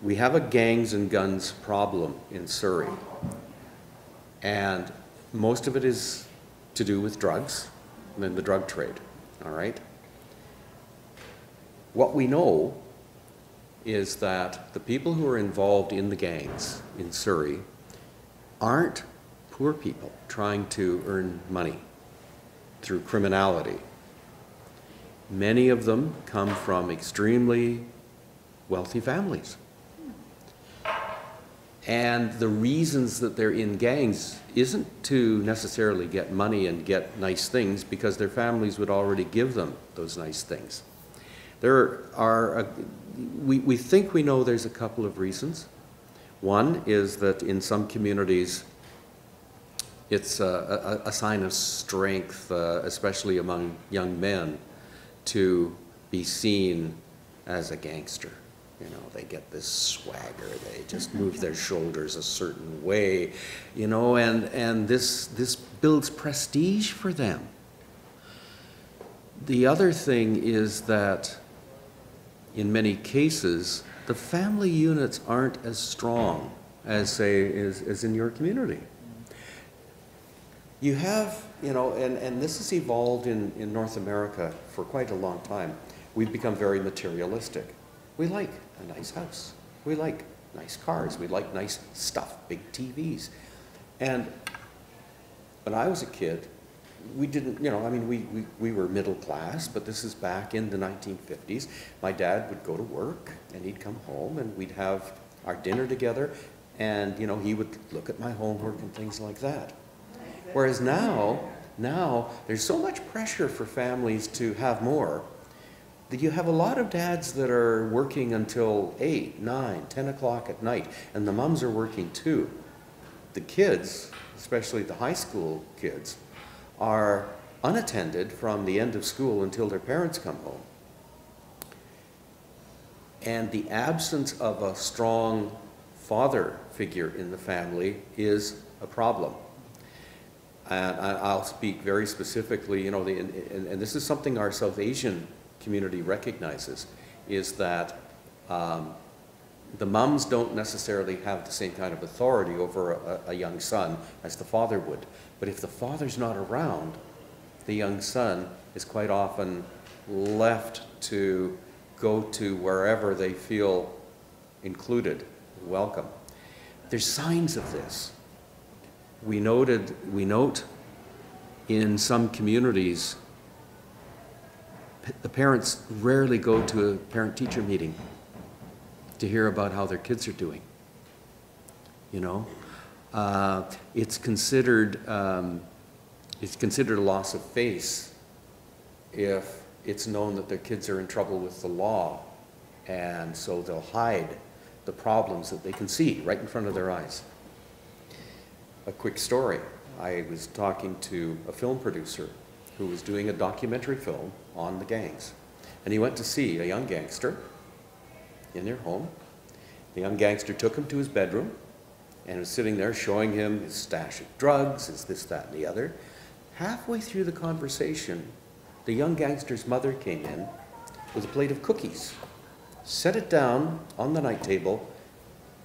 we have a gangs and guns problem in Surrey, and most of it is to do with drugs and the drug trade, all right? What we know is that the people who are involved in the gangs in Surrey aren't poor people trying to earn money through criminality. Many of them come from extremely wealthy families. And the reasons that they're in gangs isn't to necessarily get money and get nice things, because their families would already give them those nice things. There are, we think we know there's a couple of reasons. One is that in some communities, it's a sign of strength, especially among young men, to be seen as a gangster. You know, they get this swagger, they just move their shoulders a certain way, you know, and this builds prestige for them. The other thing is that in many cases, the family units aren't as strong as, say, as in your community. You have, you know, and this has evolved in North America for quite a long time. We've become very materialistic. We like a nice house. We like nice cars. We like nice stuff, big TVs. And when I was a kid, we didn't, you know, I mean, we were middle class, but this is back in the 1950s. My dad would go to work, and he'd come home, and we'd have our dinner together, and, you know, he would look at my homework and things like that. Whereas now there's so much pressure for families to have more, that you have a lot of dads that are working until 8, 9, 10 o'clock at night, and the moms are working too. The kids, especially the high school kids, are unattended from the end of school until their parents come home. And the absence of a strong father figure in the family is a problem. And I'll speak very specifically, you know, and this is something our South Asian community recognizes, is that the mums don't necessarily have the same kind of authority over a young son as the father would. But if the father's not around, the young son is quite often left to go to wherever they feel included, welcome. There's signs of this. We note in some communities, the parents rarely go to a parent-teacher meeting to hear about how their kids are doing. You know, it's considered a loss of face if it's known that their kids are in trouble with the law, and so they'll hide the problems that they can see right in front of their eyes. A quick story. I was talking to a film producer who was doing a documentary film on the gangs. And he went to see a young gangster in their home. The young gangster took him to his bedroom and was sitting there showing him his stash of drugs, his this, that, and the other. Halfway through the conversation, the young gangster's mother came in with a plate of cookies, set it down on the night table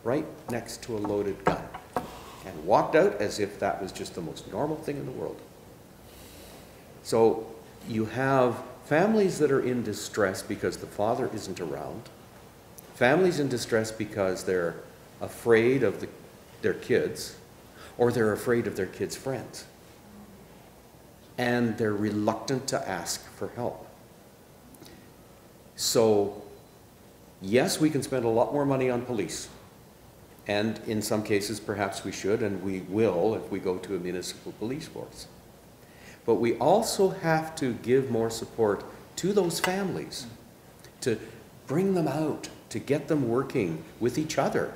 right next to a loaded gun, and walked out as if that was just the most normal thing in the world. So you have families that are in distress because the father isn't around, families in distress because they're afraid of their kids, or they're afraid of their kids' friends, and they're reluctant to ask for help. So yes, we can spend a lot more money on police. And in some cases, perhaps we should, and we will if we go to a municipal police force. But we also have to give more support to those families, to bring them out, to get them working with each other,